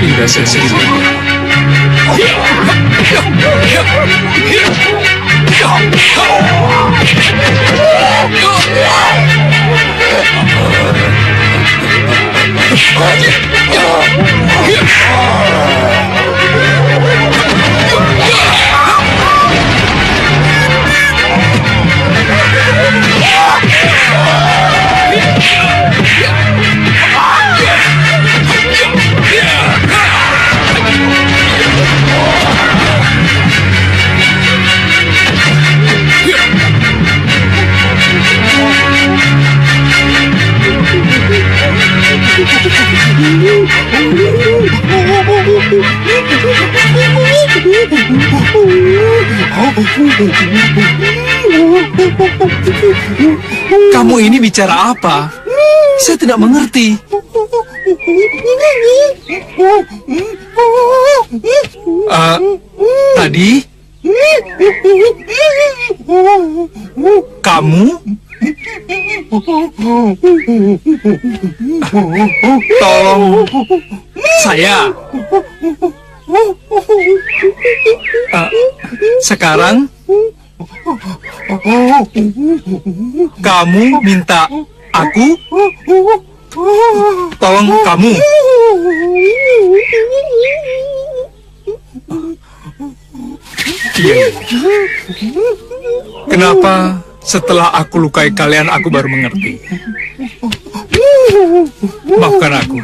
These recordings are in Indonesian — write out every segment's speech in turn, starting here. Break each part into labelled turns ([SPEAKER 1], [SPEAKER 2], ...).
[SPEAKER 1] Tidak sesuai.
[SPEAKER 2] Kamu ini bicara apa? Saya tidak mengerti. Tadi kamu tolong saya. Sekarang kamu minta aku tolong kamu. Iya. Kenapa setelah aku lukai kalian aku baru mengerti? Maafkan aku.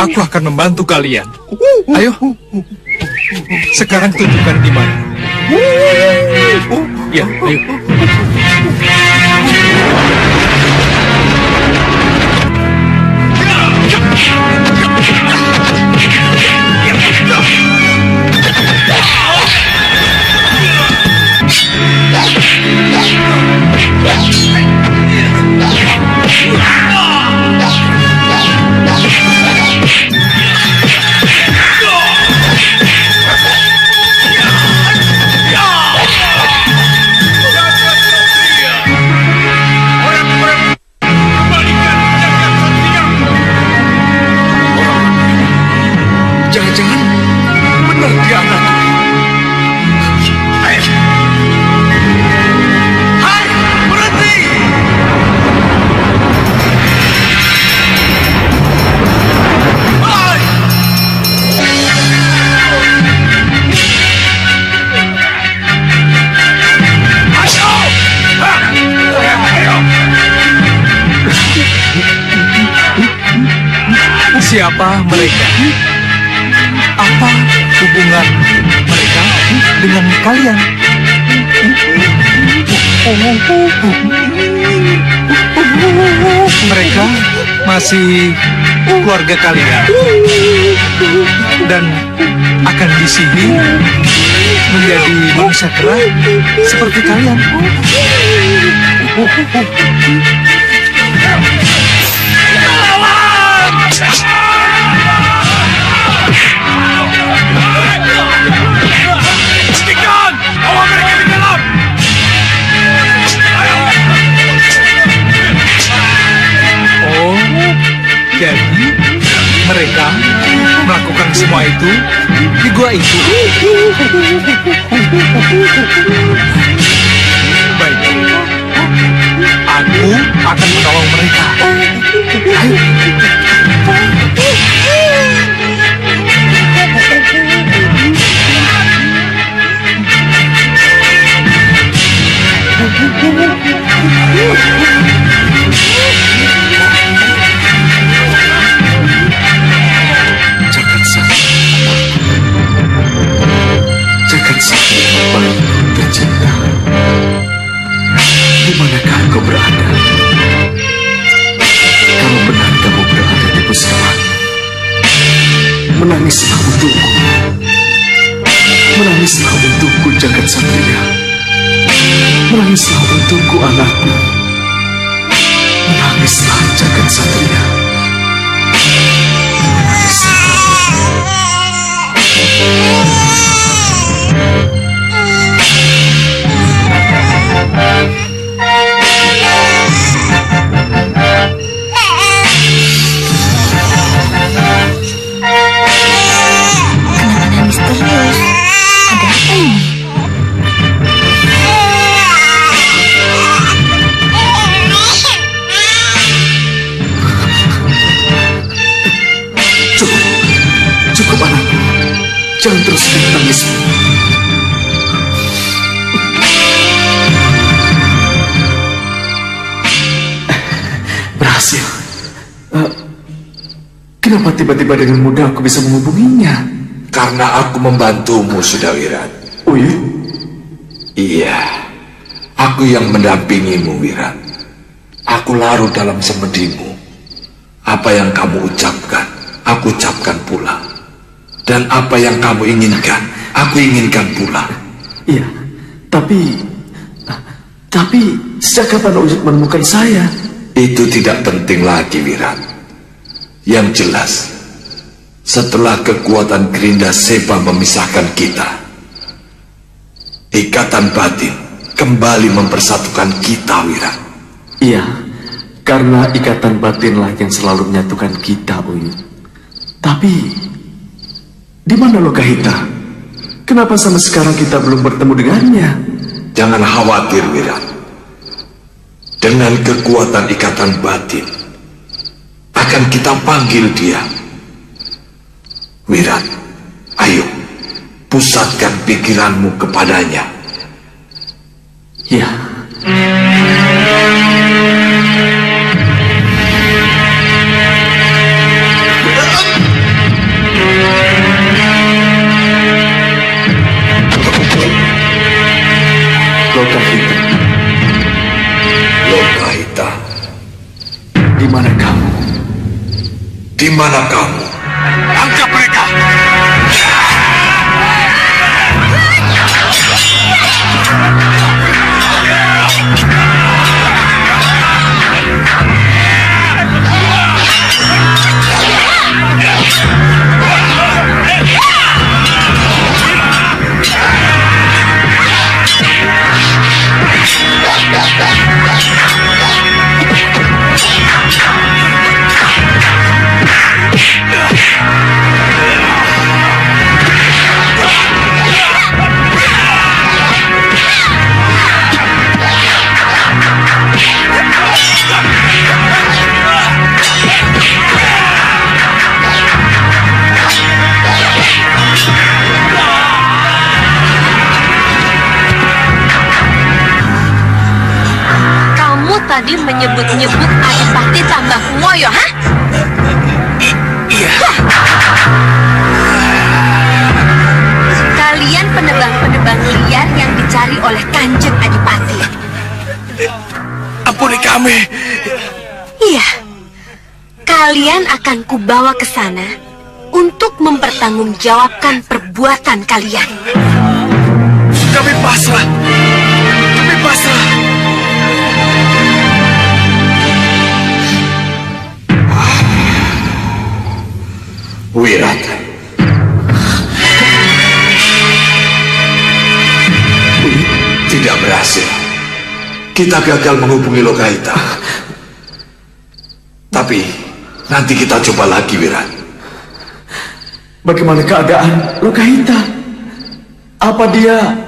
[SPEAKER 2] Aku akan membantu kalian. Ayo. Sekarang tunjukkan di mana. Ya, ayo.
[SPEAKER 1] Jangan-jangan benar dia anakku. Hai, berhenti! Hai!
[SPEAKER 2] Siapa mereka? Apa hubungan mereka dengan kalian? Mereka masih keluarga kalian dan akan disihir menjadi manusia kera seperti kalian.
[SPEAKER 1] Pastikan bawa mereka di dalam.
[SPEAKER 2] Oh, jadi mereka melakukan semua itu di gua itu. Baik, aku akan menolong mereka. Ayo.
[SPEAKER 1] Jangan sakit, jangan sakit, bayi tercinta. Di manakah kau berada? Kalau benar kamu berada di pusat, menangislah untukku. Menangislah untukku, Jagat Satria. Menangislah untukku, anakku. Menangislah, Jagat Satria. Menangislah. Cukup anakku. Jangan teruskan tangismu. Berhasil. Kenapa tiba-tiba dengan mudah aku bisa menghubunginya?
[SPEAKER 3] Karena aku membantumu, Sudawiran.
[SPEAKER 1] Oh iya?
[SPEAKER 3] Iya, aku yang mendampingimu, Wiran. Aku larut dalam semedimu. Apa yang kamu ucapkan, aku ucapkan pula. Dan apa yang kamu inginkan, aku inginkan pula.
[SPEAKER 1] Iya, tapi sejak kapan Uyut menemukan saya?
[SPEAKER 3] Itu tidak penting lagi, Wiran. Yang jelas, setelah kekuatan Gerinda Seba memisahkan kita, ikatan batin kembali mempersatukan kita, Wiran.
[SPEAKER 1] Iya, karena ikatan batinlah yang selalu menyatukan kita, Uyut. Tapi, di mana Lokahita? Kenapa sampai sekarang kita belum bertemu dengannya?
[SPEAKER 3] Jangan khawatir, Wiran. Dengan kekuatan ikatan batin, akan kita panggil dia. Wiran, ayo, pusatkan pikiranmu kepadanya.
[SPEAKER 1] Ya. Lokahita.
[SPEAKER 3] Lokahita,
[SPEAKER 1] Di mana kamu?
[SPEAKER 3] di mana kamu? Angkat mereka!
[SPEAKER 4] Tadi menyebut-nyebut Adipati Tambak Ngoyo, hah?
[SPEAKER 3] Iya.
[SPEAKER 4] Kalian penebang-penebang liar yang dicari oleh Kanjeng Adipati.
[SPEAKER 3] Ampuni kami.
[SPEAKER 4] Iya. Kalian akan kubawa ke sana untuk mempertanggungjawabkan perbuatan kalian.
[SPEAKER 3] Kami pasrah. Kami pasrah. Wirat, tidak berhasil. Kita gagal menghubungi Lokahita. Tapi nanti kita coba lagi, Wirat.
[SPEAKER 1] Bagaimana keadaan Lokahita? Apa dia?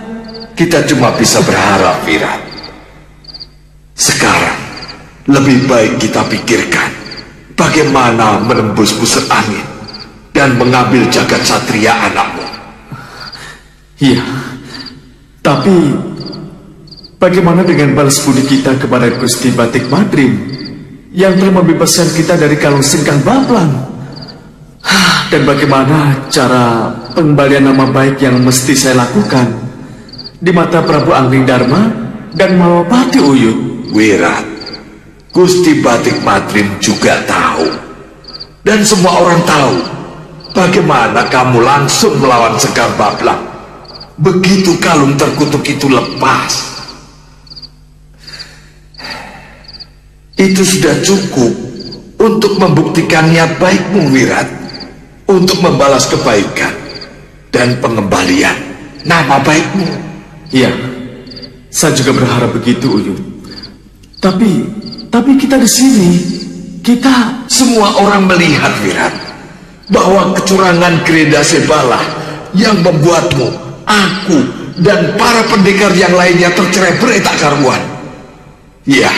[SPEAKER 3] Kita cuma bisa berharap, Wirat. Sekarang lebih baik kita pikirkan bagaimana menembus pusat angin dan mengambil jagat satria anakmu.
[SPEAKER 1] Iya. Tapi bagaimana dengan balas budi kita kepada Gusti Batik Madrim yang telah membebaskan kita dari kalung sengkang Bablang? Dan bagaimana cara pengembalian nama baik yang mesti saya lakukan di mata Prabu Angling Dharma dan Malapati Uyut?
[SPEAKER 3] Wirat, Gusti Batik Madrim juga tahu, dan semua orang tahu bagaimana kamu langsung melawan Sekar Bablang begitu kalung terkutuk itu lepas. Itu sudah cukup untuk membuktikan niat baikmu, Wirat, untuk membalas kebaikan dan pengembalian nama baikmu.
[SPEAKER 1] Iya, saya juga berharap begitu, Uyut. Tapi kita di sini, kita
[SPEAKER 3] Semua orang melihat, Wirat, bahwa kecurangan Gerinda Sebalah yang membuatmu, aku, dan para pendekar yang lainnya tercerai-berai tak karuan. Ya,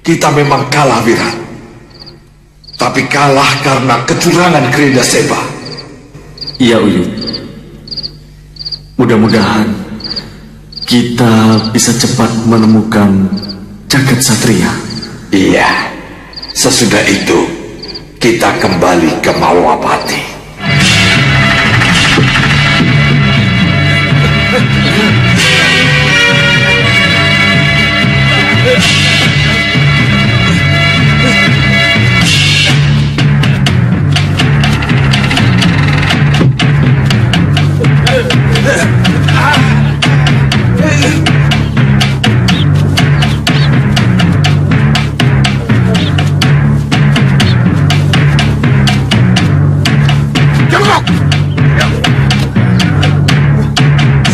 [SPEAKER 3] kita memang kalah, Wirat. Tapi kalah karena kecurangan Gerinda Seba.
[SPEAKER 1] Iya, Uyut. Mudah-mudahan kita bisa cepat menemukan jagat satria.
[SPEAKER 3] Iya, sesudah itu kita kembali ke Malwapati.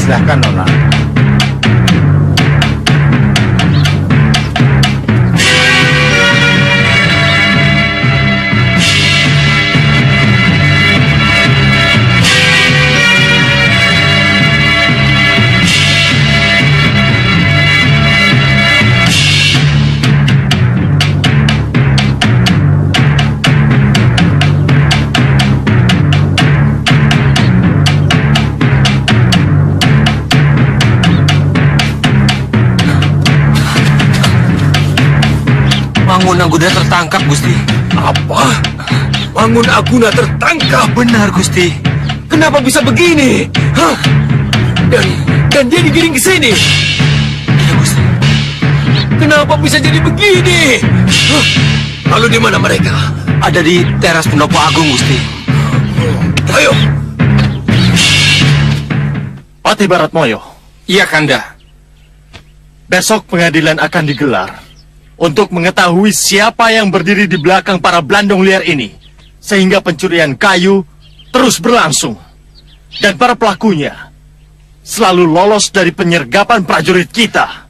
[SPEAKER 5] Silahkan, Nona.
[SPEAKER 6] Mangun Aguna tertangkap, Gusti.
[SPEAKER 2] Apa? Mangun Aguna tertangkap?
[SPEAKER 6] Benar, Gusti.
[SPEAKER 2] Kenapa bisa begini? Hah? Dan dia digiring ke sini.
[SPEAKER 6] Iya, Gusti.
[SPEAKER 2] Kenapa bisa jadi begini? Hah? Lalu di mana mereka?
[SPEAKER 6] Ada di teras Pendopo Agung, Gusti.
[SPEAKER 2] Ayo.
[SPEAKER 5] Pati Baratmoyo,
[SPEAKER 2] Iya, Kanda.
[SPEAKER 5] besok pengadilan akan digelar untuk mengetahui siapa yang berdiri di belakang para belandong liar ini, sehingga pencurian kayu terus berlangsung. Dan para pelakunya selalu lolos dari penyergapan prajurit kita.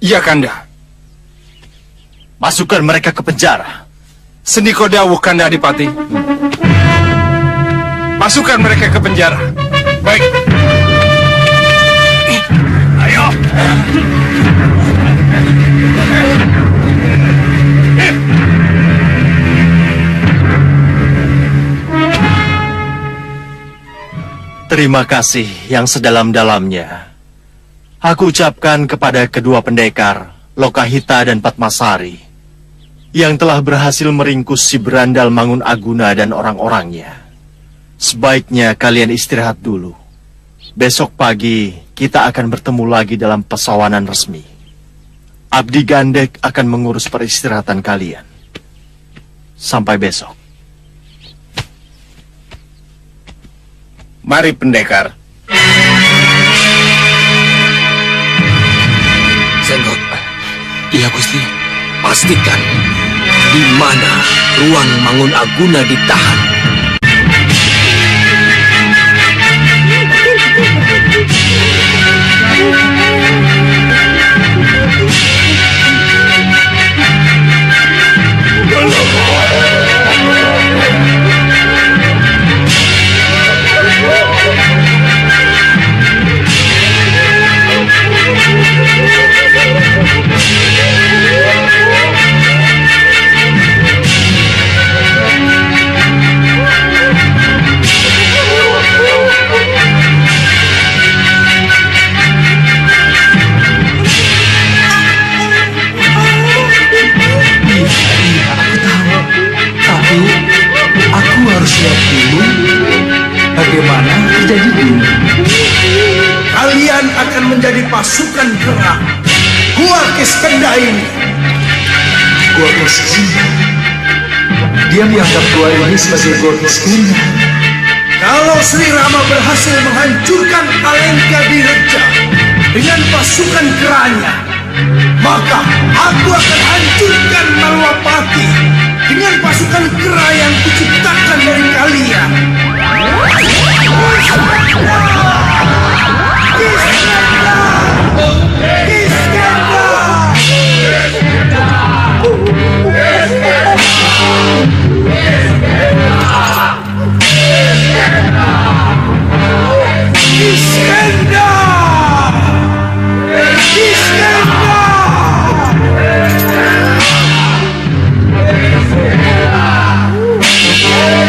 [SPEAKER 2] Iya, Kanda.
[SPEAKER 5] Masukkan mereka ke penjara.
[SPEAKER 2] Sendiko dawuh, Kanda Adipati. Masukkan mereka ke penjara. Baik. Ayo.
[SPEAKER 5] Terima kasih yang sedalam-dalamnya aku ucapkan kepada kedua pendekar, Lokahita dan Patmasari, yang telah berhasil meringkus si berandal Mangun Aguna dan orang-orangnya. Sebaiknya kalian istirahat dulu. Besok pagi kita akan bertemu lagi dalam pesawanan resmi. Abdi Gandek akan mengurus peristirahatan kalian. Sampai besok.
[SPEAKER 2] Mari, pendekar.
[SPEAKER 6] Senggok. Iya, Gusti.
[SPEAKER 2] Pastikan di mana ruang Mangun Aguna ditahan.
[SPEAKER 7] Aku harus lihat dulu bagaimana terjadi. Kalian akan menjadi pasukan gerak Gua Kiskenda ini. Gua Kiskenda? Dia menganggap gua ini sebagai Gua Kiskenda. Kalau Sri Rama berhasil menghancurkan Alengka di Reja dengan pasukan geranya, maka aku akan hancurkan Malwapati dengan pasukan kera yang kuciptakan dari kalian.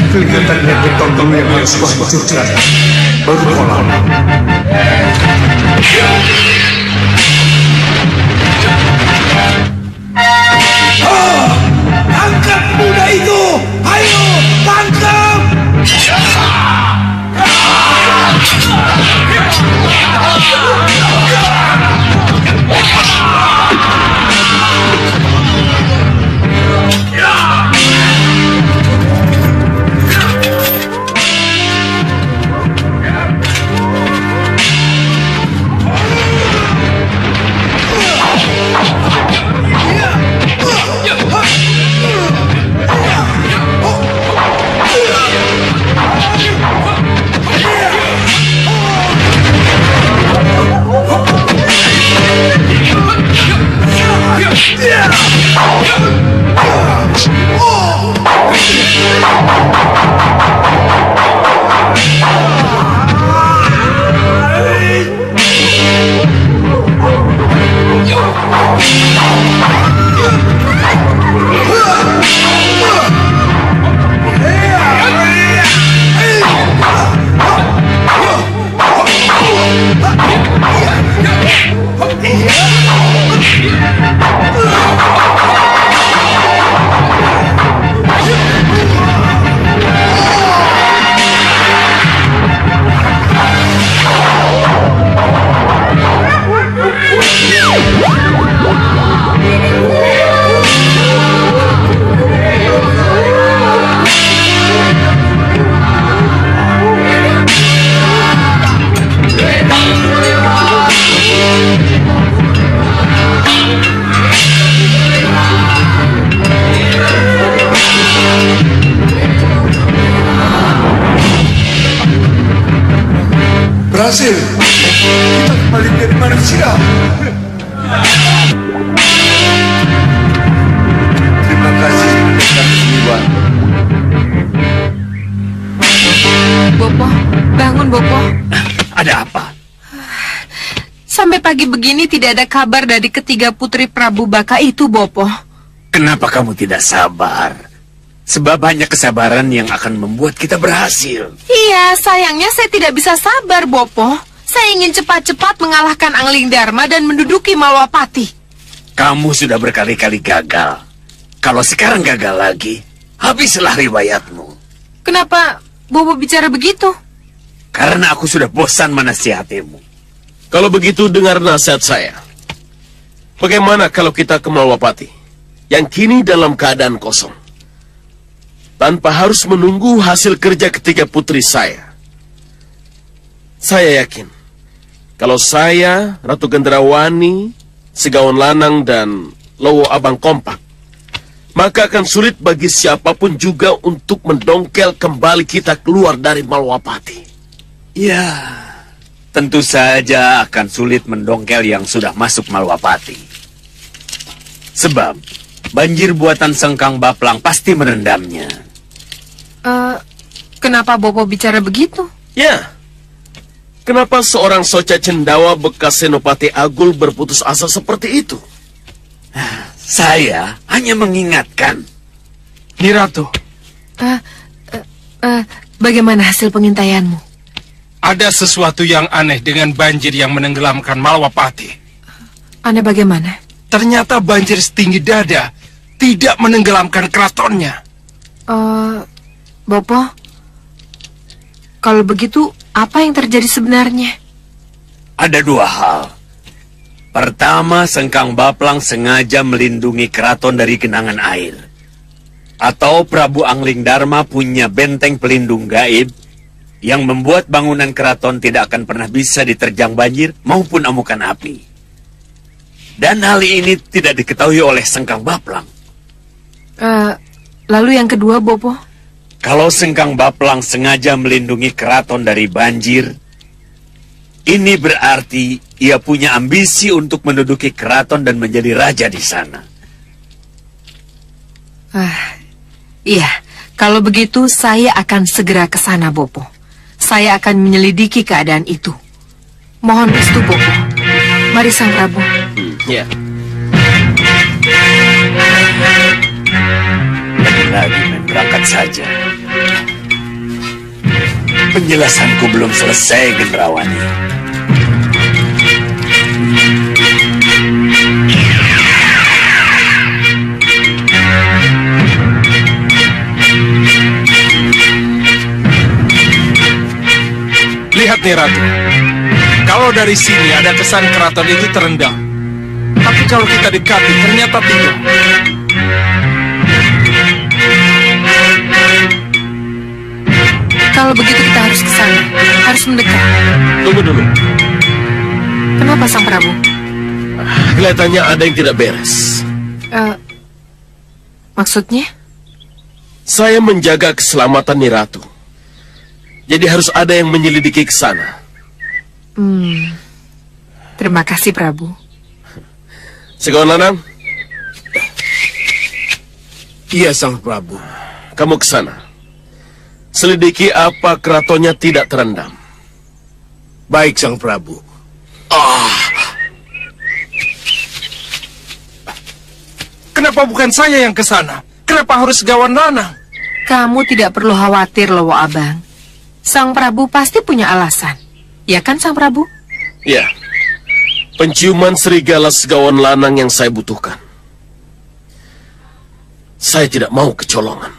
[SPEAKER 7] Kelihatan betul dulu yang harus kau hancurkan. Baru kau lawan. Tangkap muda itu! Ayo, tangkap! Berhasil. Kita kembali menjadi manusia. Terima kasih pendekar keseniwan.
[SPEAKER 8] Bopo, bangun Bopo.
[SPEAKER 6] Ada apa?
[SPEAKER 8] Sampai pagi begini tidak ada kabar dari ketiga putri Prabu Baka itu, Bopo.
[SPEAKER 6] Kenapa kamu tidak sabar? Sebab hanya kesabaran yang akan membuat kita berhasil.
[SPEAKER 8] Iya, sayangnya saya tidak bisa sabar, Bopo. Saya ingin cepat-cepat mengalahkan Angling Dharma dan menduduki Malwapati.
[SPEAKER 6] Kamu sudah berkali-kali gagal. Kalau sekarang gagal lagi, habislah riwayatmu.
[SPEAKER 8] Kenapa Bopo bicara begitu?
[SPEAKER 6] Karena aku sudah bosan menasihatimu.
[SPEAKER 9] Kalau begitu dengar nasihat saya. Bagaimana kalau kita ke Malwapati, yang kini dalam keadaan kosong, tanpa harus menunggu hasil kerja ketiga putri saya? Saya yakin, kalau saya, Ratu Gendrawani, Segawan Lanang, dan Lowo Abang kompak, maka akan sulit bagi siapapun juga untuk mendongkel kembali kita keluar dari Malwapati.
[SPEAKER 6] Ya, tentu saja akan sulit mendongkel yang sudah masuk Malwapati. Sebab banjir buatan Sengkang Baplang pasti merendamnya.
[SPEAKER 8] Kenapa Bopo bicara begitu?
[SPEAKER 9] Ya, kenapa seorang Soca Cendawa bekas Senopati Agul berputus asa seperti itu?
[SPEAKER 6] Saya hanya mengingatkan.
[SPEAKER 2] Nyi Ratu,
[SPEAKER 8] Bagaimana hasil pengintaianmu?
[SPEAKER 2] ada sesuatu yang aneh dengan banjir yang menenggelamkan Malwapati.
[SPEAKER 8] Aneh bagaimana?
[SPEAKER 2] Ternyata banjir setinggi dada tidak menenggelamkan keratonnya.
[SPEAKER 8] Bopo, kalau begitu apa yang terjadi sebenarnya?
[SPEAKER 6] Ada dua hal. Pertama, Sengkang Baplang sengaja melindungi keraton dari genangan air. Atau Prabu Angling Dharma punya benteng pelindung gaib yang membuat bangunan keraton tidak akan pernah bisa diterjang banjir maupun amukan api. Dan hal ini tidak diketahui oleh Sengkang Baplang.
[SPEAKER 8] Lalu yang kedua, Bopo?
[SPEAKER 6] Kalau Sengkang Baplang sengaja melindungi keraton dari banjir, ini berarti ia punya ambisi untuk menduduki keraton dan menjadi raja di sana.
[SPEAKER 8] Iya, kalau begitu saya akan segera ke sana, Bopo. Saya akan menyelidiki keadaan itu. Mohon restu, Bopo. Mari, Sang Prabu.
[SPEAKER 9] Ya.
[SPEAKER 6] Lagi main berangkat saja. Penjelasanku belum selesai, Gendrawani.
[SPEAKER 2] Lihat nih Ratu, kalau dari sini ada kesan keraton itu terendam. Tapi kalau kita dekati ternyata tidak.
[SPEAKER 8] Kalau begitu kita harus ke sana, harus mendekat.
[SPEAKER 9] Tunggu dulu.
[SPEAKER 8] Kenapa Sang Prabu?
[SPEAKER 9] Kelihatannya ada yang tidak beres.
[SPEAKER 8] Maksudnya?
[SPEAKER 9] Saya menjaga keselamatan Nyi Ratu. Jadi harus ada yang menyelidiki ke sana.
[SPEAKER 8] Terima kasih Prabu.
[SPEAKER 9] Segawan Lanang,
[SPEAKER 10] Iya, Sang Prabu.
[SPEAKER 9] kamu ke sana. Selidiki apa keratonnya tidak terendam.
[SPEAKER 10] Baik, Sang Prabu.
[SPEAKER 2] Kenapa bukan saya yang ke sana? Kenapa harus Segawan Lanang?
[SPEAKER 8] Kamu tidak perlu khawatir, Lowo Abang. Sang Prabu pasti punya alasan. Ya kan, Sang Prabu?
[SPEAKER 9] Ya, penciuman serigala Segawan Lanang yang saya butuhkan. Saya tidak mau kecolongan.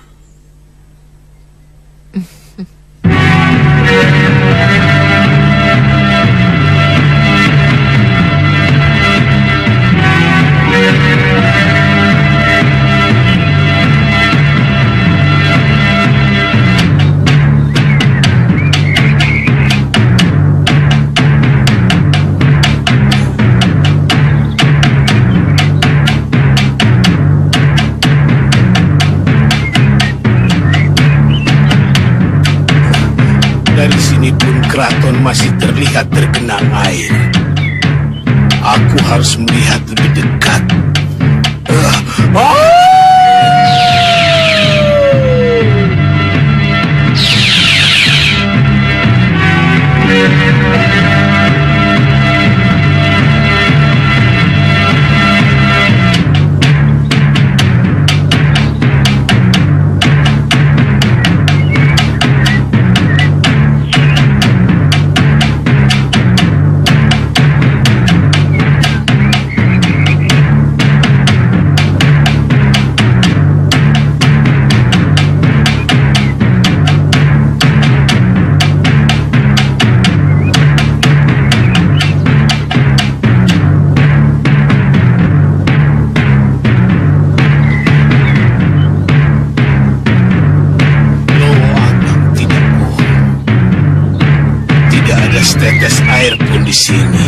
[SPEAKER 10] Dari sini pun keraton masih terlihat tergenang air. Aku harus melihat lebih dekat. Setetes air pun di sini.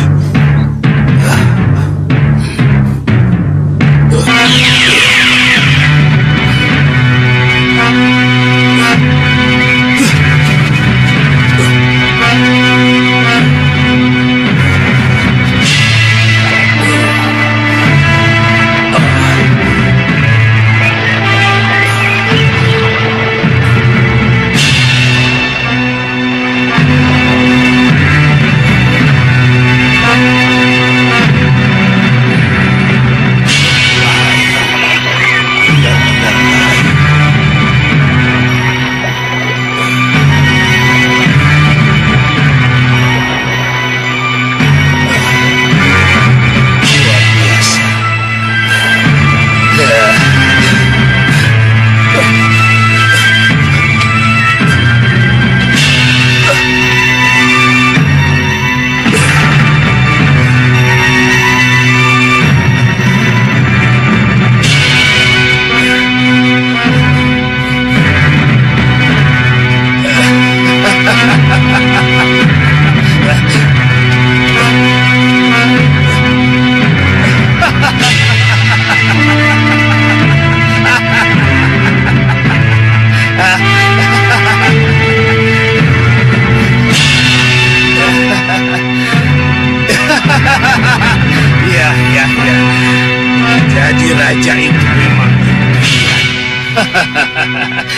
[SPEAKER 10] Jadi raja itu memang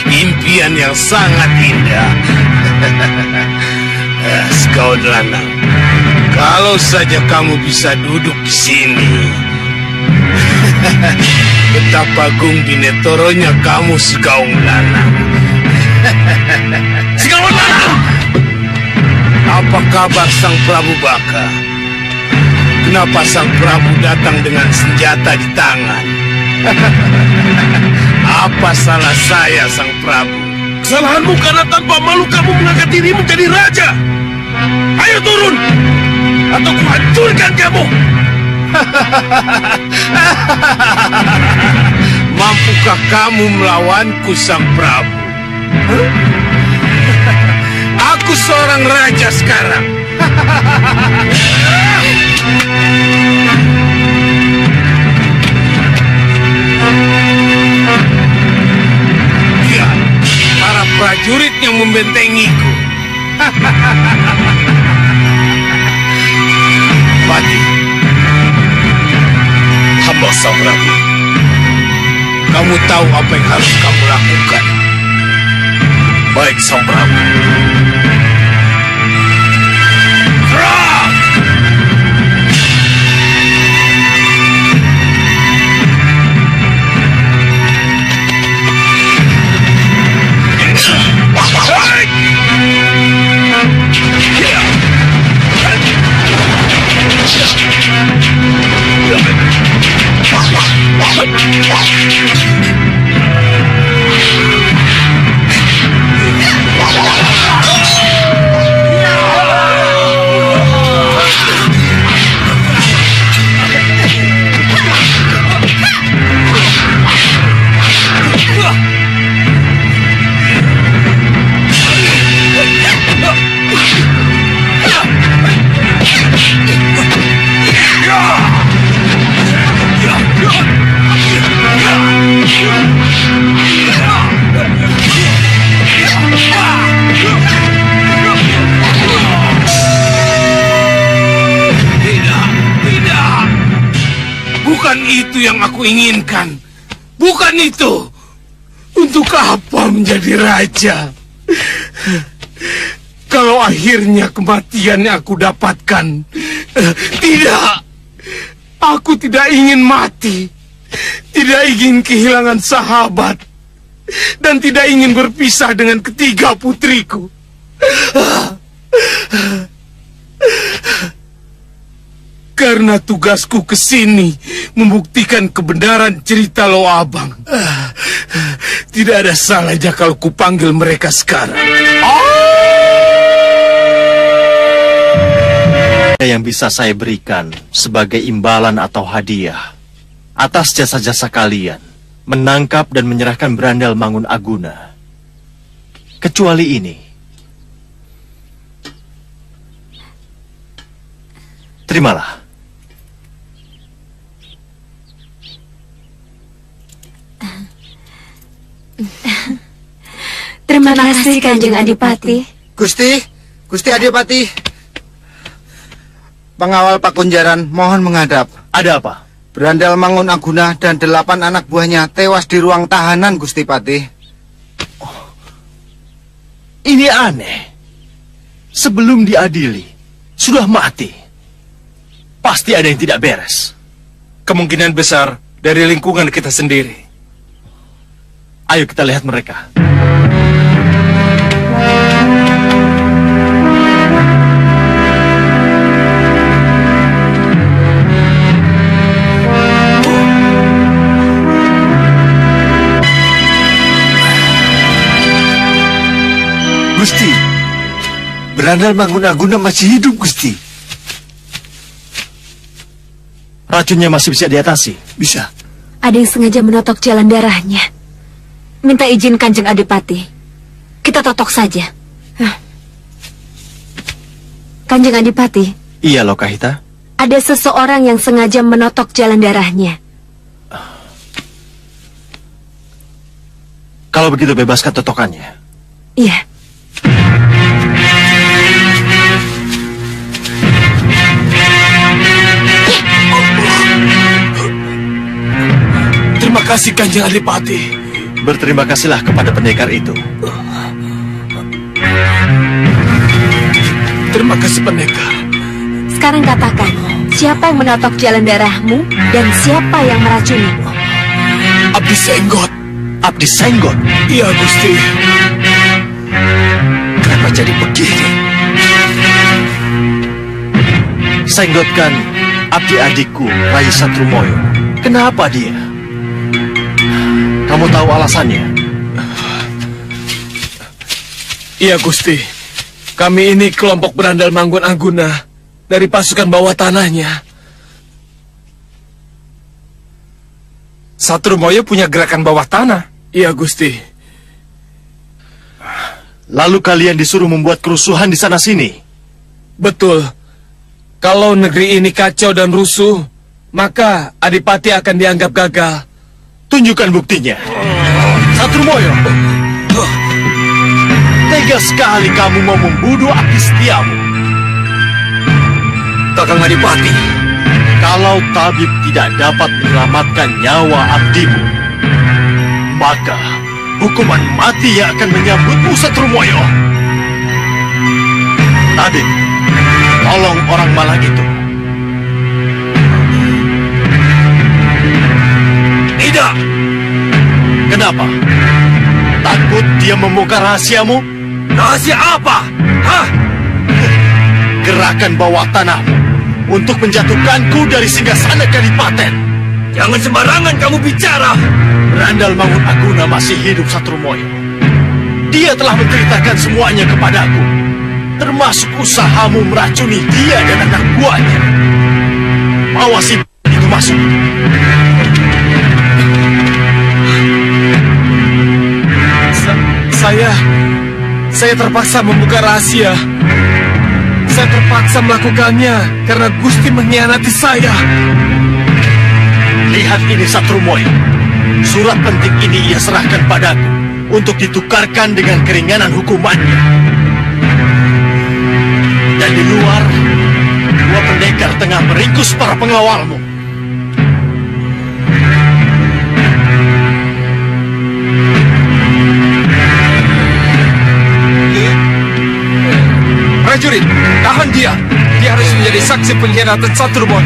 [SPEAKER 10] impian yang sangat indah. Segawan Lanang, kalau saja kamu bisa duduk di sini, betapa agung binetoronya kamu, Segawan Lanang.
[SPEAKER 9] Segawan Lanang!
[SPEAKER 10] kabar Sang Prabu Baka? Kenapa Sang Prabu datang dengan senjata di tangan? Apa salah saya, Sang Prabu?
[SPEAKER 9] Kesalahanmu karena tanpa malu kamu mengangkat dirimu menjadi raja. Ayo turun, atau kuhancurkan kamu.
[SPEAKER 10] Mampukah kamu melawanku, Sang Prabu? Aku seorang raja sekarang. Lihat, para prajurit yang membentengiku. Pati,
[SPEAKER 9] Hamba Sang Prabu.
[SPEAKER 10] kamu tahu apa yang harus kamu lakukan.
[SPEAKER 9] Baik, Sang Prabu.
[SPEAKER 10] Serang! Bukan itu yang aku inginkan. Bukan itu. Untuk apa menjadi raja? Kalau akhirnya kematian yang aku dapatkan. Tidak. Aku tidak ingin mati. Tidak ingin kehilangan sahabat. Dan tidak ingin berpisah dengan ketiga putriku. Karena tugasku ke sini membuktikan kebenaran cerita Lo Abang. Tidak ada salahnya kalau kupanggil mereka sekarang.
[SPEAKER 5] Yang bisa saya berikan sebagai imbalan atau hadiah atas jasa-jasa kalian menangkap dan menyerahkan Berandal Mangun Aguna. Kecuali ini. Terimalah.
[SPEAKER 4] Terima kasih, Kanjeng Adipati.
[SPEAKER 11] Gusti Adipati. Pengawal Pakunjaran mohon menghadap.
[SPEAKER 5] Ada apa?
[SPEAKER 11] Berandal Mangun Aguna dan 8 anak buahnya tewas di ruang tahanan, Gusti Patih.
[SPEAKER 5] Ini aneh. Sebelum diadili, sudah mati. Pasti ada yang tidak beres.
[SPEAKER 2] Kemungkinan besar dari lingkungan kita sendiri.
[SPEAKER 5] Ayo kita lihat mereka.
[SPEAKER 12] Gusti, Berandal Mangun Aguna masih hidup, Gusti.
[SPEAKER 5] Racunnya masih bisa diatasi?
[SPEAKER 12] Bisa.
[SPEAKER 4] Ada yang sengaja menotok jalan darahnya. Minta izin Kanjeng Adipati. Kita totok saja. Kanjeng Adipati.
[SPEAKER 5] Iya, Lokahita.
[SPEAKER 4] Ada seseorang yang sengaja menotok jalan darahnya.
[SPEAKER 5] Kalau begitu bebaskan totokannya.
[SPEAKER 4] Iya.
[SPEAKER 10] Terima kasih, Kanjeng Adipati.
[SPEAKER 5] Berterima kasihlah kepada pendekar itu.
[SPEAKER 10] Terima kasih, pendekar.
[SPEAKER 4] Sekarang katakan, siapa yang menotok jalan darahmu dan siapa yang meracunimu?
[SPEAKER 10] Abdi Senggot.
[SPEAKER 5] Abdi Senggot?
[SPEAKER 10] Iya, Gusti.
[SPEAKER 12] Kenapa jadi begini?
[SPEAKER 5] menyenggotkan adik-adikku, Rai Satrumoyo. Kenapa dia? Kamu tahu alasannya?
[SPEAKER 10] Iya, Gusti. Kami ini kelompok berandal Manggun Aguna dari pasukan bawah tanahnya. Satrumoyo punya gerakan bawah tanah. Iya, Gusti.
[SPEAKER 5] Lalu kalian disuruh membuat kerusuhan di sana-sini?
[SPEAKER 10] Betul. Kalau negeri ini kacau dan rusuh, maka Adipati akan dianggap gagal.
[SPEAKER 5] Tunjukkan buktinya. Satrumoyo. Tega sekali kamu mau membunuh abdi setiamu.
[SPEAKER 10] Kakang Adipati,
[SPEAKER 5] kalau tabib tidak dapat menyelamatkan nyawa abdimu, maka hukuman mati yang akan menyambutmu, Satrumoyo. Tabib, tolong orang Malang itu.
[SPEAKER 10] Tidak.
[SPEAKER 5] Kenapa? Takut dia membongkar rahasiamu?
[SPEAKER 10] Rahasia apa? Hah?
[SPEAKER 5] Gerakan bawah tanahmu untuk menjatuhkanku dari singgasana Kadipaten.
[SPEAKER 10] Jangan sembarangan kamu bicara.
[SPEAKER 5] Berandal Mangun Aguna masih hidup, Satrumoyo. Dia telah menceritakan semuanya kepadaku, termasuk usahamu meracuni dia dan anak buahnya. Bawa si itu masuk.
[SPEAKER 10] Saya terpaksa membuka rahasia. Saya terpaksa melakukannya karena Gusti mengkhianati saya.
[SPEAKER 5] Lihat ini, Satrumoyo. Surat penting ini ia serahkan padaku untuk ditukarkan dengan keringanan hukumannya. Dan di luar, dua pendekar tengah meringkus para pengawalmu.
[SPEAKER 10] Prajurit, tahan dia. Dia harus menjadi saksi pengkhianatan Satrumoyo.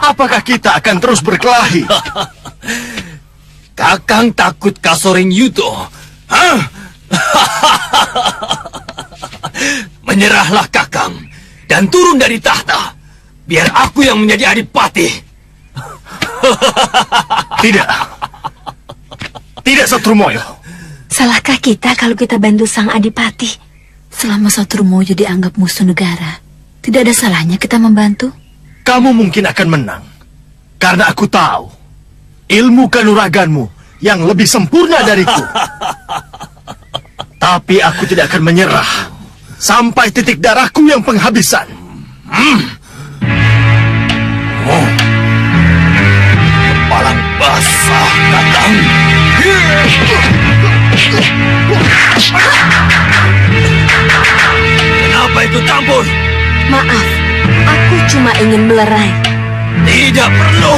[SPEAKER 5] Apakah kita akan terus berkelahi?
[SPEAKER 10] Kakang takut Kasoring Yudo. Hah? Menyerahlah Kakang dan turun dari tahta. Biar aku yang menjadi Adipati.
[SPEAKER 5] Tidak. Tidak, Satrumoyo.
[SPEAKER 4] Salahkah kita kalau kita bantu sang Adipati? Selama Satrumoyo dianggap musuh negara, tidak ada salahnya kita membantu.
[SPEAKER 5] Kamu mungkin akan menang, karena aku tahu ilmu kanuraganmu yang lebih sempurna dariku. Tapi aku tidak akan menyerah sampai titik darahku yang penghabisan.
[SPEAKER 10] Kepalang basah, Kakang. Kenapa itu campur?
[SPEAKER 4] Maaf, aku cuma ingin melerai.
[SPEAKER 10] Tidak perlu.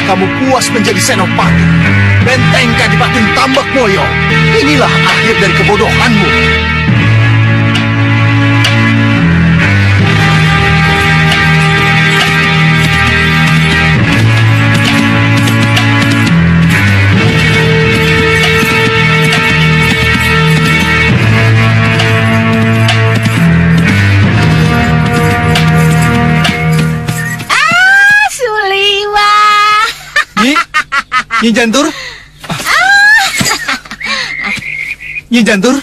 [SPEAKER 12] kamu puas menjadi senopati? Benteng Kadipaten Tambak Moyo. Inilah akhir dari kebodohanmu. Nyi Jantur? Nyi Jantur?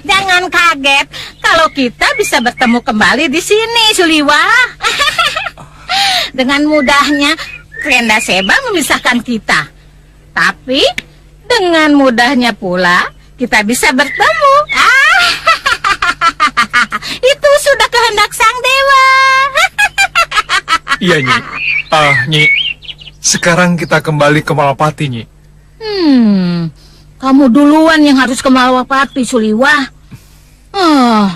[SPEAKER 13] Jangan kaget kalau kita bisa bertemu kembali di sini, Suliwa. Dengan mudahnya Krenda Seba memisahkan kita. Tapi dengan mudahnya pula kita bisa bertemu. Itu sudah kehendak sang dewa.
[SPEAKER 10] Iya, Nyi. Nyi, sekarang kita kembali ke Malapati, Nyi.
[SPEAKER 13] Kamu duluan yang harus ke Malapati, Suliwa.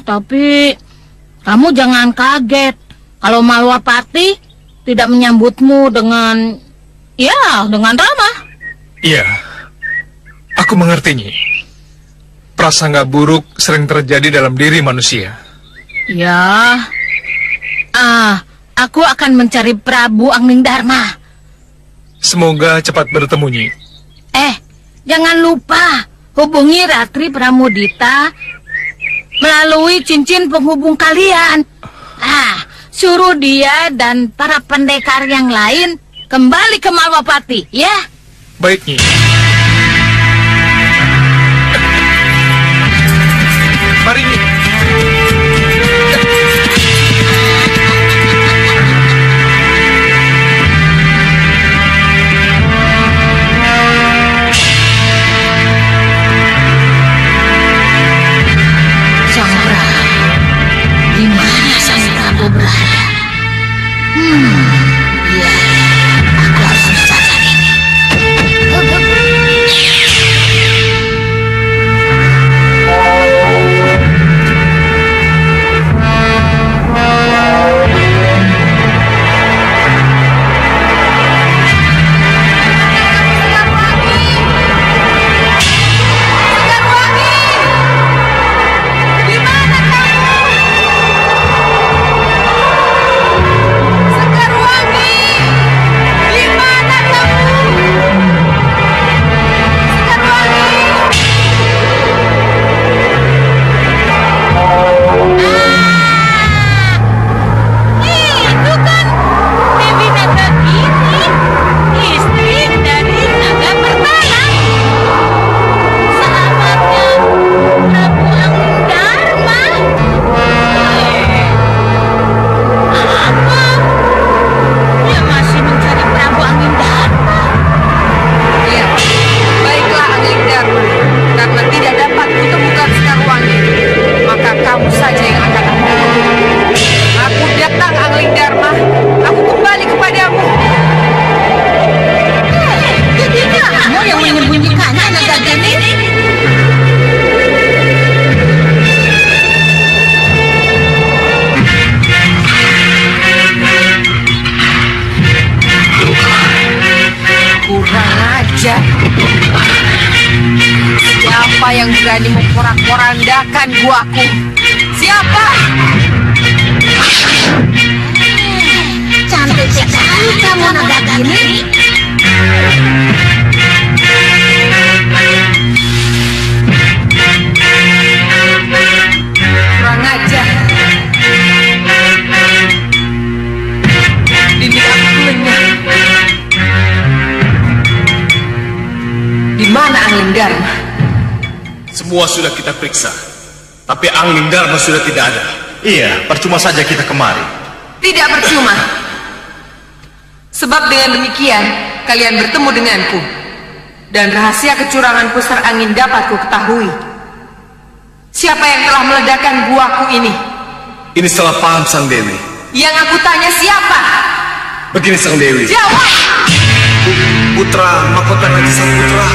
[SPEAKER 13] Tapi kamu jangan kaget kalau Malapati tidak menyambutmu dengan ramah.
[SPEAKER 10] Iya, aku mengerti, Nyi. Prasangka buruk sering terjadi dalam diri manusia.
[SPEAKER 13] Ya, aku akan mencari Prabu Angling Dharma.
[SPEAKER 10] Semoga cepat bertemu, Nyi.
[SPEAKER 13] Jangan lupa hubungi Ratri Pramudita melalui cincin penghubung kalian. Suruh dia dan para pendekar yang lain kembali ke Malwapati, ya?
[SPEAKER 10] Baik, Nyi. Mari, Nyi.
[SPEAKER 13] Berada. Aku harus mencari.
[SPEAKER 8] Siapa yang berani memporak-porandakan guaku? Siapa?
[SPEAKER 13] Cantik sekali kamu naga gini.
[SPEAKER 8] Kurang ajar. Dini aku lenyap. Di mana Angling Dharma?
[SPEAKER 5] Semua sudah kita periksa, tapi Angling Dharma sudah tidak ada. Iya, percuma saja kita kemari.
[SPEAKER 8] Tidak percuma. Sebab dengan demikian, kalian bertemu denganku. Dan rahasia kecurangan pusar angin dapat ku ketahui. Siapa yang telah meledakkan guaku ini?
[SPEAKER 5] Ini salah paham Sang Dewi.
[SPEAKER 8] Yang aku tanya siapa?
[SPEAKER 5] Begini Sang Dewi.
[SPEAKER 8] Jawab!
[SPEAKER 5] Putra Mahkota Raja Sang Putra.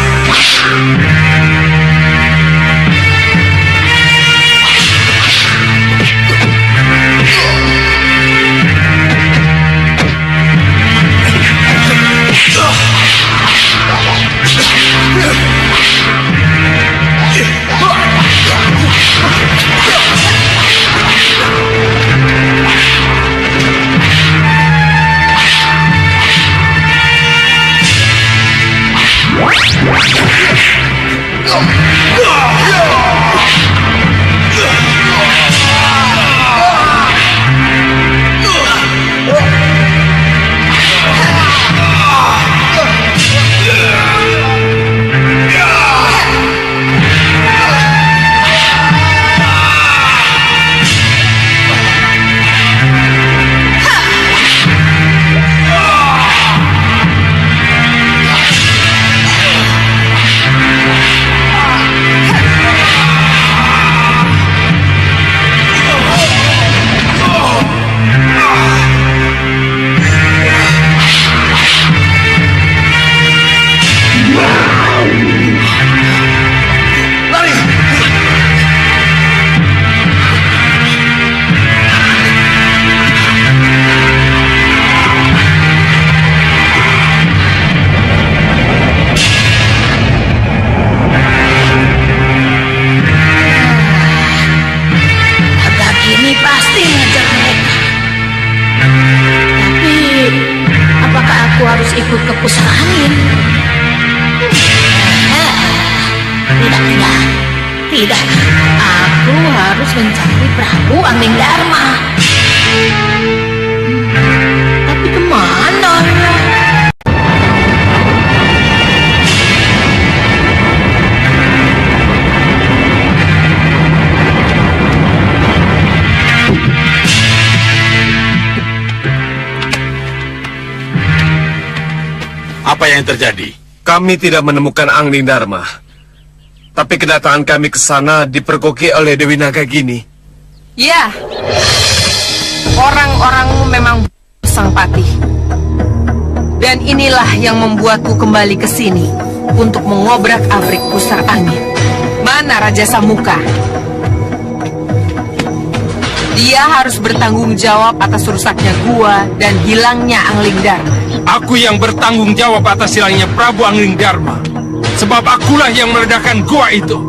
[SPEAKER 13] harus mencari Prabu Angling Dharma. Tapi kemana ya?
[SPEAKER 6] Apa yang terjadi?
[SPEAKER 10] Kami tidak menemukan Angling Dharma. Tapi kedatangan kami ke sana dipergoki oleh Dewi Nagagini.
[SPEAKER 8] Ya, orang-orangmu memang sang patih. Dan inilah yang membuatku kembali ke sini untuk mengobrak-abrik pusar angin. Mana Raja Samuka? Dia harus bertanggung jawab atas rusaknya gua dan hilangnya Angling Dharma.
[SPEAKER 2] Aku yang bertanggung jawab atas hilangnya Prabu Angling Dharma. Sebab akulah yang meledakkan gua itu.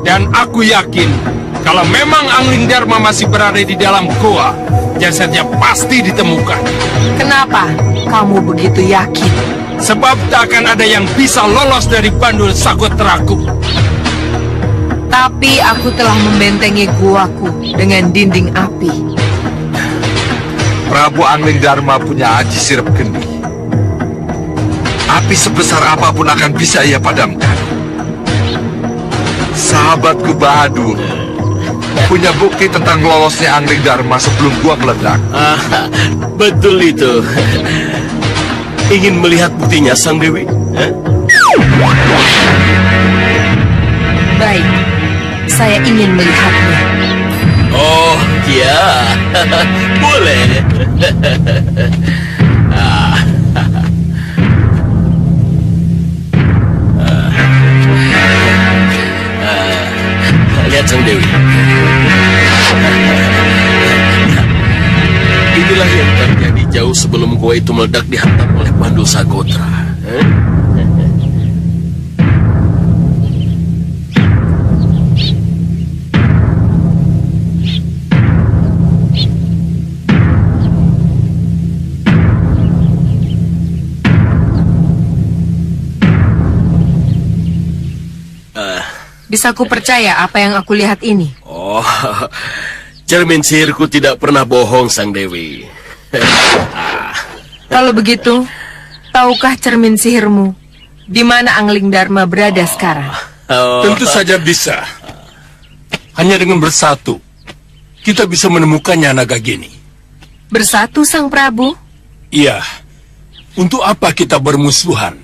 [SPEAKER 2] Dan aku yakin kalau memang Angling Dharma masih berada di dalam gua, jasadnya pasti ditemukan.
[SPEAKER 8] Kenapa kamu begitu yakin?
[SPEAKER 2] Sebab tak akan ada yang bisa lolos dari bandul Sagotraku.
[SPEAKER 8] Tapi aku telah membentengi guaku dengan dinding api.
[SPEAKER 3] Prabu Angling Dharma punya aji sirep geni. Api sebesar apapun akan bisa ia padamkan. Sahabatku Bahadur punya bukti tentang lolosnya Angling Dharma sebelum gua meledak.
[SPEAKER 9] Betul itu. Ingin melihat buktinya, Sang Dewi?
[SPEAKER 8] Baik, saya ingin melihatnya.
[SPEAKER 9] Oh, ya. Boleh. Lihat Sang Dewi. Inilah yang terjadi jauh sebelum gua itu meledak dihantam oleh Bandul Sagotra.
[SPEAKER 8] Bisa ku percaya apa yang aku lihat ini?
[SPEAKER 9] Oh, cermin sihirku tidak pernah bohong, Sang Dewi.
[SPEAKER 8] Kalau begitu, tahukah cermin sihirmu di mana Angling Dharma berada sekarang?
[SPEAKER 2] Tentu saja bisa. Hanya dengan bersatu, kita bisa menemukannya, Nagagini.
[SPEAKER 8] Bersatu, Sang Prabu?
[SPEAKER 2] Iya. Untuk apa kita bermusuhan?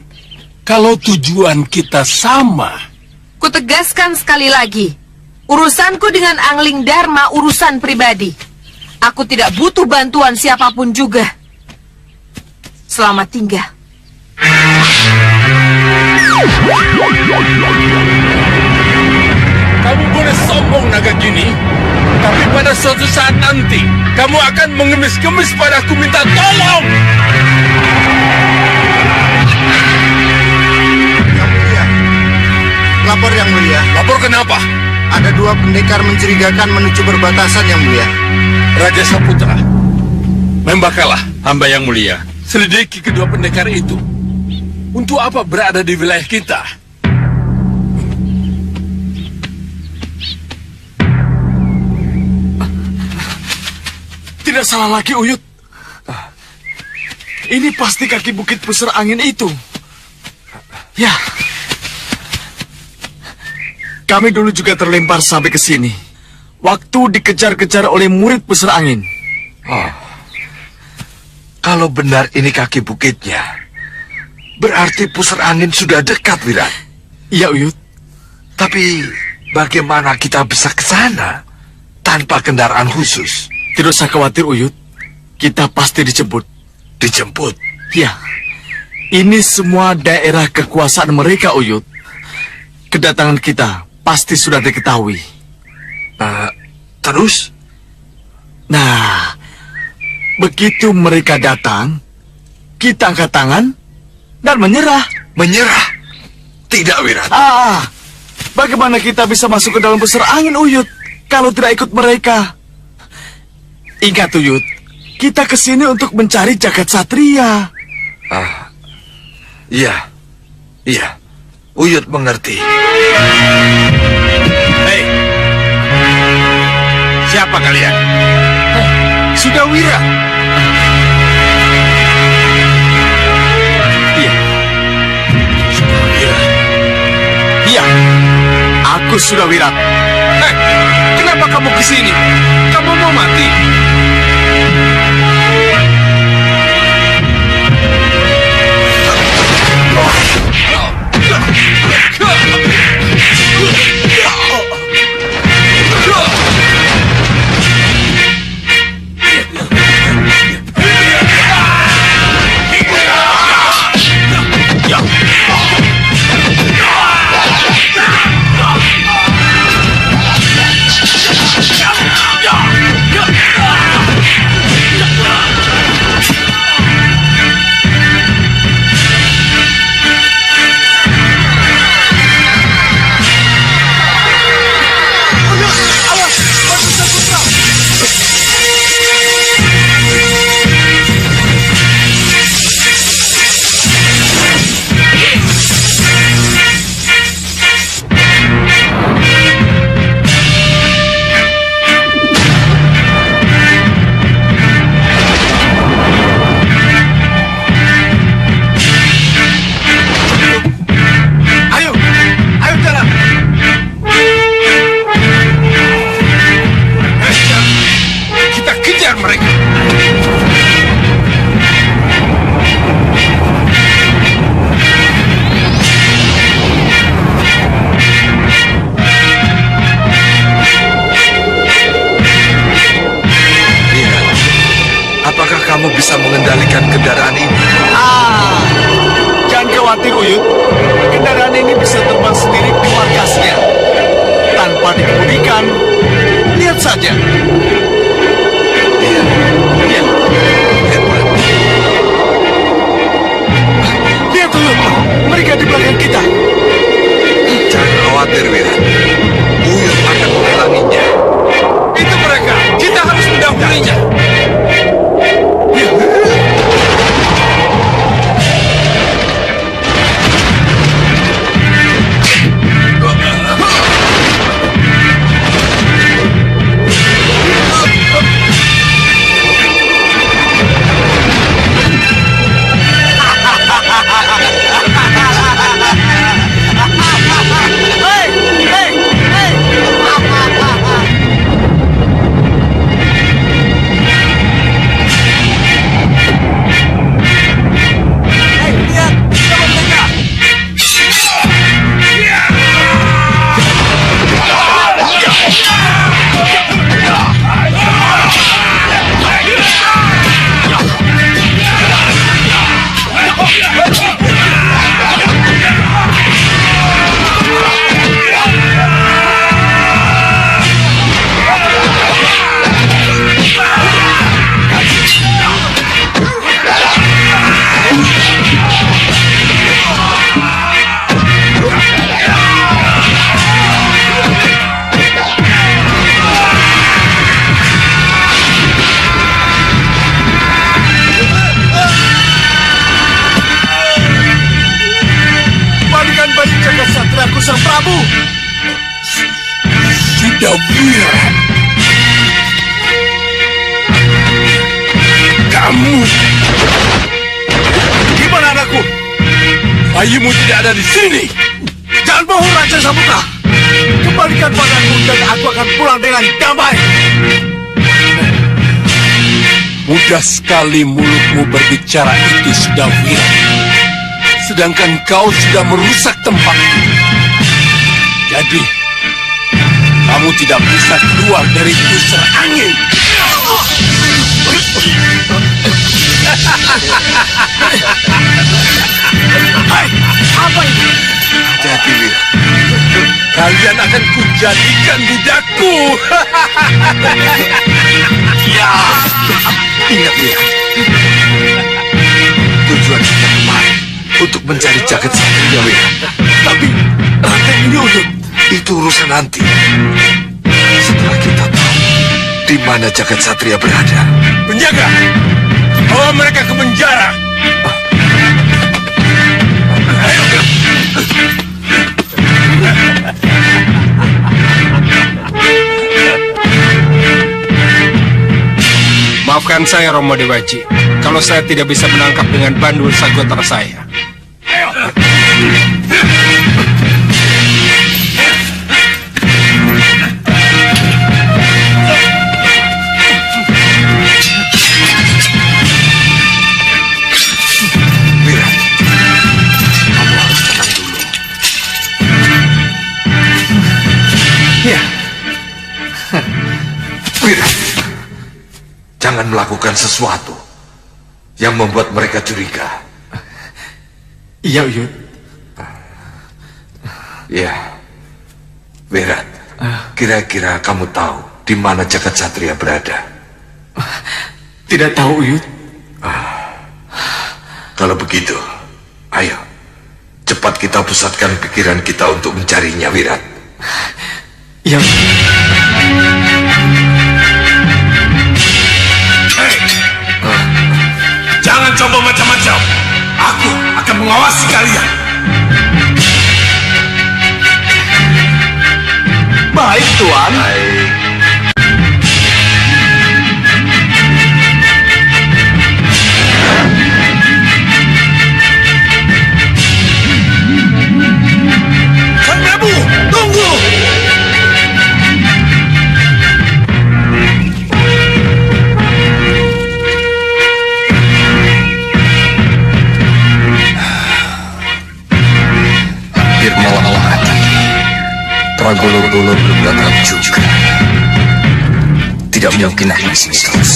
[SPEAKER 2] Kalau tujuan kita sama.
[SPEAKER 8] Kutegaskan sekali lagi, urusanku dengan Angling Dharma urusan pribadi. Aku tidak butuh bantuan siapapun juga. Selamat tinggal.
[SPEAKER 2] Kamu boleh sombong, Nagagini, tapi pada suatu saat nanti kamu akan mengemis-gemis padaku minta tolong.
[SPEAKER 11] Lapor Yang Mulia.
[SPEAKER 2] Lapor kenapa?
[SPEAKER 11] Ada dua pendekar mencurigakan menuju perbatasan Yang Mulia.
[SPEAKER 2] Raja Saputra, membakalah hamba Yang Mulia. Selidiki kedua pendekar itu. Untuk apa berada di wilayah kita? Tidak salah lagi, Uyut. Ini pasti kaki bukit pusar angin itu. Ya. Kami dulu juga terlempar sampai ke sini. Waktu dikejar-kejar oleh murid pusar angin.
[SPEAKER 3] Oh. Kalau benar ini kaki bukitnya, berarti pusar angin sudah dekat, Wirat.
[SPEAKER 2] Iya, Uyut.
[SPEAKER 3] Tapi bagaimana kita bisa ke sana tanpa kendaraan khusus?
[SPEAKER 2] Tidak usah khawatir, Uyut. Kita pasti dijemput.
[SPEAKER 3] Dijemput?
[SPEAKER 2] Ya. Ini semua daerah kekuasaan mereka, Uyut. Kedatangan kita pasti sudah diketahui.
[SPEAKER 3] Terus?
[SPEAKER 2] Nah, begitu mereka datang, kita angkat tangan dan menyerah.
[SPEAKER 3] Menyerah? Tidak, Wirat.
[SPEAKER 2] Bagaimana kita bisa masuk ke dalam pusar angin, Uyut, kalau tidak ikut mereka? Ingat, Uyut, kita kesini untuk mencari jagat satria.
[SPEAKER 3] Iya. Iya. Uyut mengerti.
[SPEAKER 6] Hei,
[SPEAKER 2] Siapa kalian? Sudawira.
[SPEAKER 1] Iya.
[SPEAKER 2] Sudawira.
[SPEAKER 1] Iya. Aku Sudawira.
[SPEAKER 2] Kenapa kamu kesini? Kamu mau mati?
[SPEAKER 3] Kamu bisa mengendalikan kendaraan ini?
[SPEAKER 1] Jangan khawatir, Uyut. Kendaraan ini bisa terbang sendiri di markasnya. Tanpa dikemudikan. Lihat saja.
[SPEAKER 3] Iya. Hebat.
[SPEAKER 1] Lihat, Uyut. Mereka di belakang kita.
[SPEAKER 3] Jangan khawatir, Wira. Uyut akan menghalanginya.
[SPEAKER 2] Itu mereka. Kita harus mendahulunya.
[SPEAKER 1] Sang Prabu.
[SPEAKER 2] Sudawira. Kamu.
[SPEAKER 1] Gimana anakku?
[SPEAKER 2] Bayimu tidak ada di sini.
[SPEAKER 1] Jangan bohong, Raja Samudra. Kembalikan padaku dan aku akan pulang dengan damai.
[SPEAKER 2] Mudah sekali mulutmu berbicara itu, Sudawira. Sedangkan kau sudah merusak tempat. Jadi, kamu tidak bisa keluar dari pusar angin.
[SPEAKER 1] Hai, apa ini?
[SPEAKER 3] Hati-hati, Wir.
[SPEAKER 2] Kalian akan kujadikan budakku.
[SPEAKER 3] Ya. Ingat, Wir. Tujuan kita kemarin untuk mencari jagat satria, Wir.
[SPEAKER 1] Tapi rantai ini, Uyut.
[SPEAKER 3] Itu urusan nanti. Setelah kita tahu di mana jagat satria berada.
[SPEAKER 2] Penjaga, bawa mereka ke penjara. Maafkan saya, Romo Dewaji, kalau saya tidak bisa menangkap dengan bandul sagotra saya.
[SPEAKER 3] Jangan melakukan sesuatu yang membuat mereka curiga.
[SPEAKER 1] Iya, Uyut.
[SPEAKER 3] Ya, Wirat, kira-kira kamu tahu di mana Jagat Satria berada?
[SPEAKER 1] Tidak tahu, Uyut.
[SPEAKER 3] Kalau begitu, ayo, cepat kita pusatkan pikiran kita untuk mencarinya, Wirat.
[SPEAKER 1] Iya.
[SPEAKER 10] Jangan coba macam-macam. Aku akan mengawasi kalian.
[SPEAKER 1] Baik, Tuan.
[SPEAKER 10] Sang Prabu, tunggu.
[SPEAKER 12] Malam hari, Pragolo-golo belum datang juga. Tidak mungkin aku disini terus.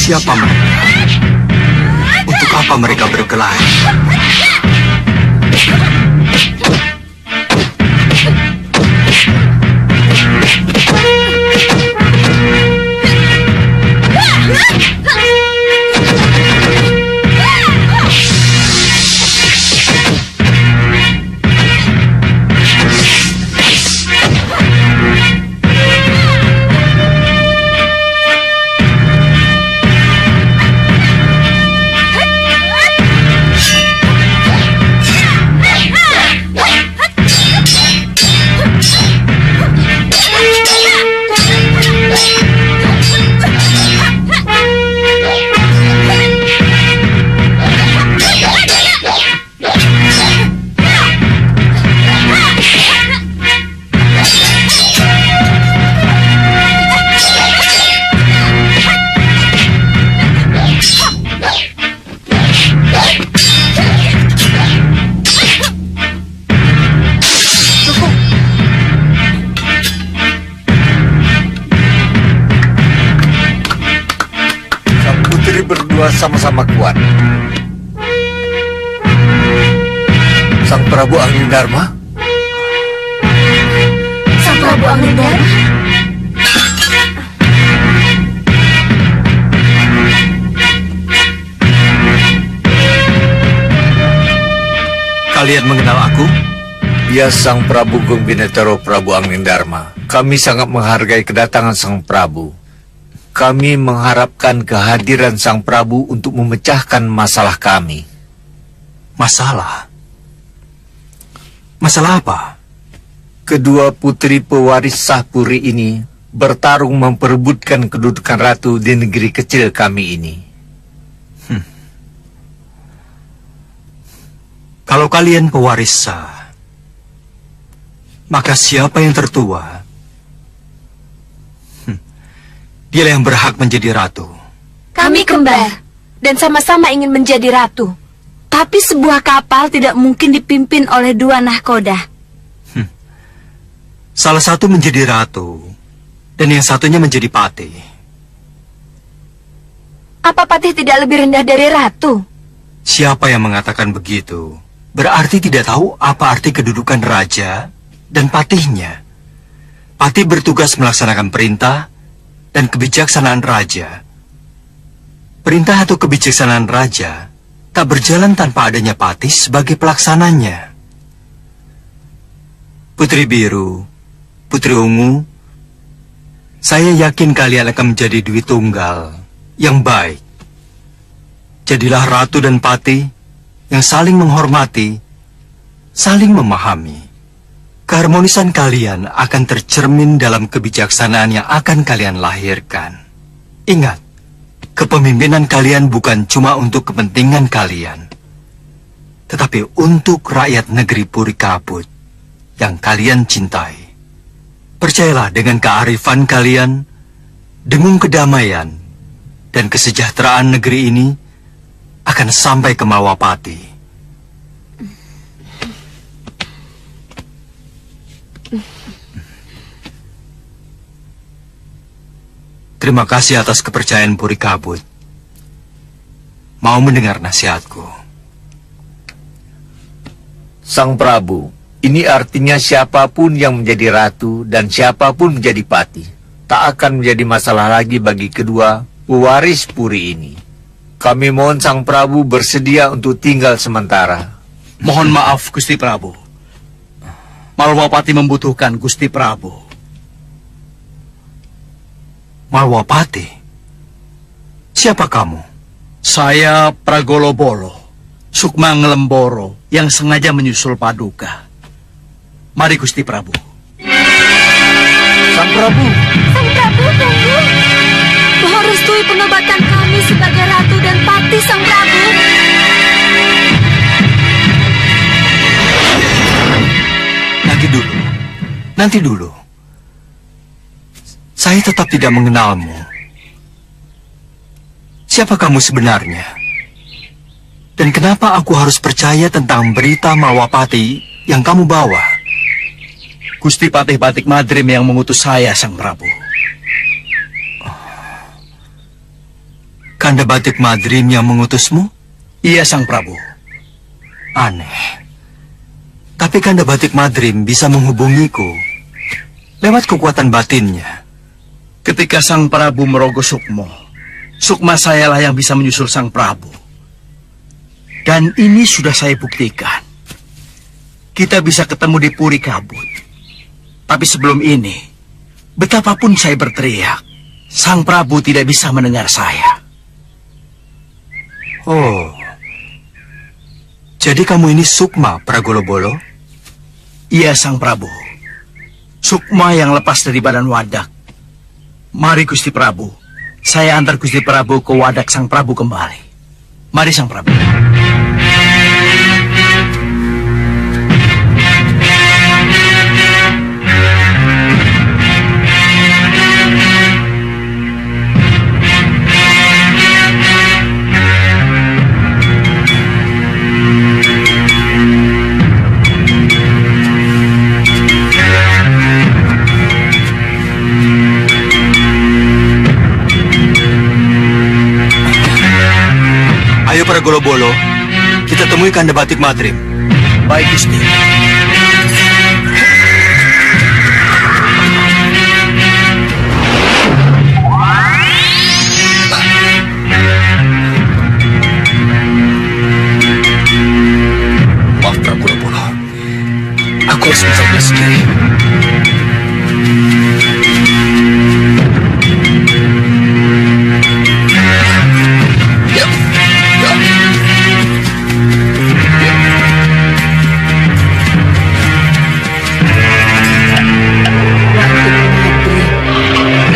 [SPEAKER 12] Siapa mereka? Untuk apa mereka berkelahi? Sama-sama kuat. Sang Prabu Anglingdarma?
[SPEAKER 4] Sang Prabu Anglingdarma?
[SPEAKER 12] Kalian mengenal aku? Dia Sang Prabu Gungbinetoro Prabu Anglingdarma. Kami sangat menghargai kedatangan Sang Prabu. Kami mengharapkan kehadiran Sang Prabu untuk memecahkan masalah kami.
[SPEAKER 14] Masalah? Masalah apa?
[SPEAKER 12] Kedua putri pewaris Sahpuri ini bertarung memperebutkan kedudukan ratu di negeri kecil kami ini.
[SPEAKER 14] Kalau kalian pewaris sah, maka siapa yang tertua? Dialah yang berhak menjadi ratu.
[SPEAKER 4] Kami kembar dan sama-sama ingin menjadi ratu. Tapi sebuah kapal tidak mungkin dipimpin oleh 2 nahkoda.
[SPEAKER 14] Salah satu menjadi ratu, dan yang satunya menjadi patih.
[SPEAKER 4] Apa patih tidak lebih rendah dari ratu?
[SPEAKER 14] Siapa yang mengatakan begitu, berarti tidak tahu apa arti kedudukan raja dan patihnya. Patih bertugas melaksanakan perintah dan kebijaksanaan raja. Perintah atau kebijaksanaan raja tak berjalan tanpa adanya patih sebagai pelaksananya. Putri Biru, Putri Ungu, saya yakin kalian akan menjadi dwi tunggal yang baik. Jadilah ratu dan patih yang saling menghormati, saling memahami. Keharmonisan kalian akan tercermin dalam kebijaksanaan yang akan kalian lahirkan. Ingat, kepemimpinan kalian bukan cuma untuk kepentingan kalian, tetapi untuk rakyat negeri Puri Kabut yang kalian cintai. Percayalah dengan kearifan kalian, dengung kedamaian, dan kesejahteraan negeri ini akan sampai ke Malwapati. Terima kasih atas kepercayaan Puri Kabut. Mau mendengar nasihatku?
[SPEAKER 12] Sang Prabu, ini artinya siapapun yang menjadi ratu dan siapapun menjadi patih tak akan menjadi masalah lagi bagi kedua pewaris Puri ini. Kami mohon Sang Prabu bersedia untuk tinggal sementara.
[SPEAKER 14] Mohon maaf, Gusti Prabu. Malwapati membutuhkan Gusti Prabu. Malwapati? Siapa kamu? Saya Pragolobolo, Sukma Ngelemboro, yang sengaja menyusul Paduka. Mari Gusti Prabu.
[SPEAKER 12] Sang Prabu!
[SPEAKER 4] Sang Prabu, tunggu! Mohon restui penobatan kami sebagai ratu dan patih, Sang Prabu.
[SPEAKER 14] Nanti dulu. Saya tetap tidak mengenalmu. Siapa kamu sebenarnya? Dan kenapa aku harus percaya tentang berita Malwapati yang kamu bawa?
[SPEAKER 15] Gusti Patih Batik Madrim yang mengutus saya, Sang Prabu.
[SPEAKER 14] Kanda Batik Madrim yang mengutusmu?
[SPEAKER 15] Iya, Sang Prabu.
[SPEAKER 14] Aneh. Tapi Kanda Batik Madrim bisa menghubungiku lewat kekuatan batinnya.
[SPEAKER 15] Ketika Sang Prabu merogoh Sukmo, Sukma sayalah yang bisa menyusul Sang Prabu. Dan ini sudah saya buktikan. Kita bisa ketemu di Puri Kabut. Tapi sebelum ini, betapapun saya berteriak, Sang Prabu tidak bisa mendengar saya.
[SPEAKER 14] Oh, jadi kamu ini Sukma, Pragolobolo?
[SPEAKER 15] Iya, Sang Prabu. Sukma yang lepas dari badan Wadak. Mari Gusti Prabu, saya antar Gusti Prabu ke Wadak Sang Prabu kembali. Mari Sang Prabu.
[SPEAKER 14] Ayo Pragolobolo, kita temui Kanda Batik Madrim.
[SPEAKER 15] Baik, Gusti.
[SPEAKER 3] Maaf Pragolobolo, aku harus mencarinya sendiri.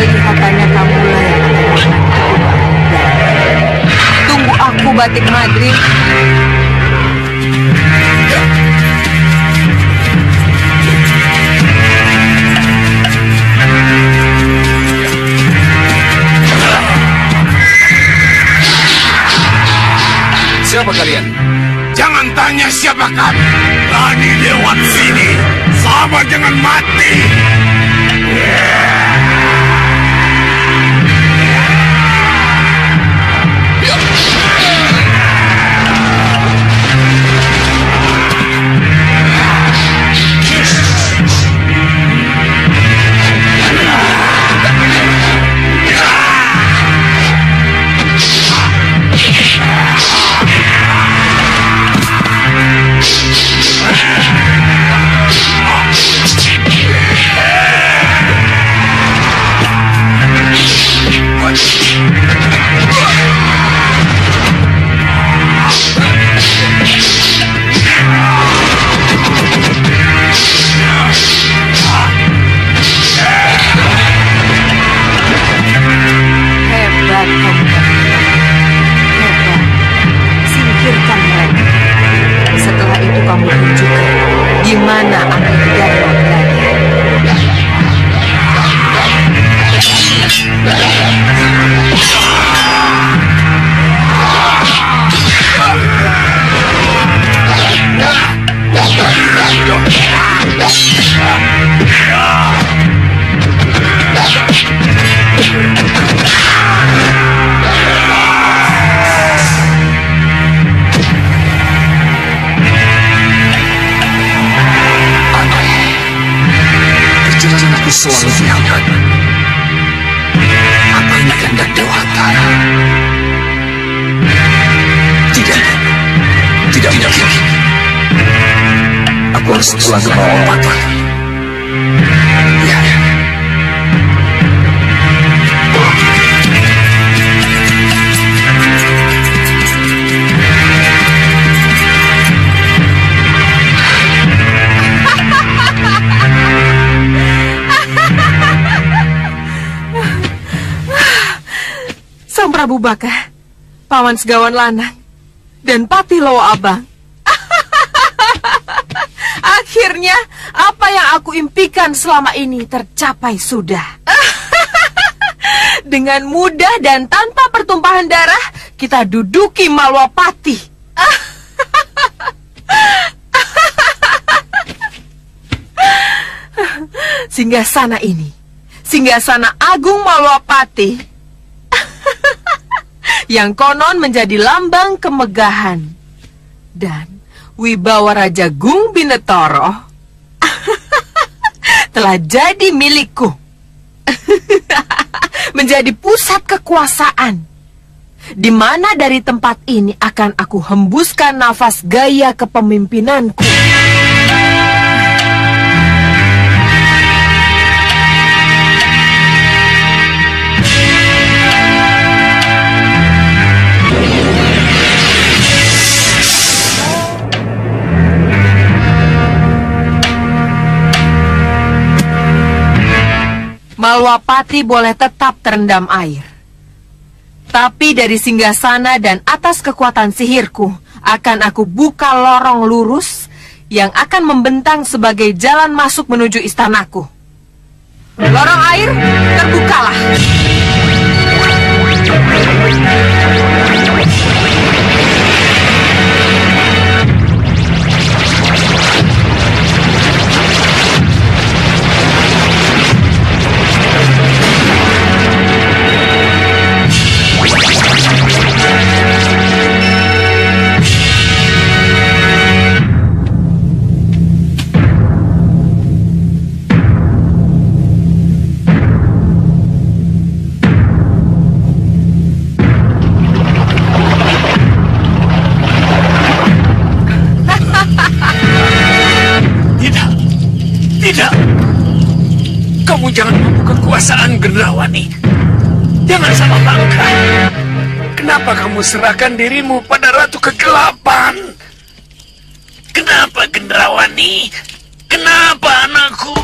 [SPEAKER 8] Kelihatannya kamulah yang akan mengatakan. Tunggu aku, Batik Madrim.
[SPEAKER 2] Siapa kalian?
[SPEAKER 10] Jangan tanya siapa kami. Berani lewat sini, sama jangan mati.
[SPEAKER 3] Selalu diangkat. Apa ini kehendak Dewata? Tidak mungkin. Aku harus pulang ke bawah mata. Ya.
[SPEAKER 8] Sang Prabu Baka, Paman Segawan Lanang, dan Patih Lowo Abang. Akhirnya, apa yang aku impikan selama ini tercapai sudah. Dengan mudah dan tanpa pertumpahan darah, kita duduki Malwapati. Singgasana ini, Singgasana Agung Malwapati, yang konon menjadi lambang kemegahan dan wibawa Raja Gung Binetoro telah jadi milikku. Menjadi pusat kekuasaan, di mana dari tempat ini akan aku hembuskan nafas gaya kepemimpinanku. Malwapati boleh tetap terendam air. Tapi dari singgasana dan atas kekuatan sihirku, akan aku buka lorong lurus yang akan membentang sebagai jalan masuk menuju istanaku. Lorong air, terbukalah.
[SPEAKER 6] Tidak. Kamu jangan membuka kekuasaan Gendrawani. Jangan salah langkah. Kenapa kamu serahkan dirimu pada Ratu Kegelapan? Kenapa Gendrawani? Kenapa anakku?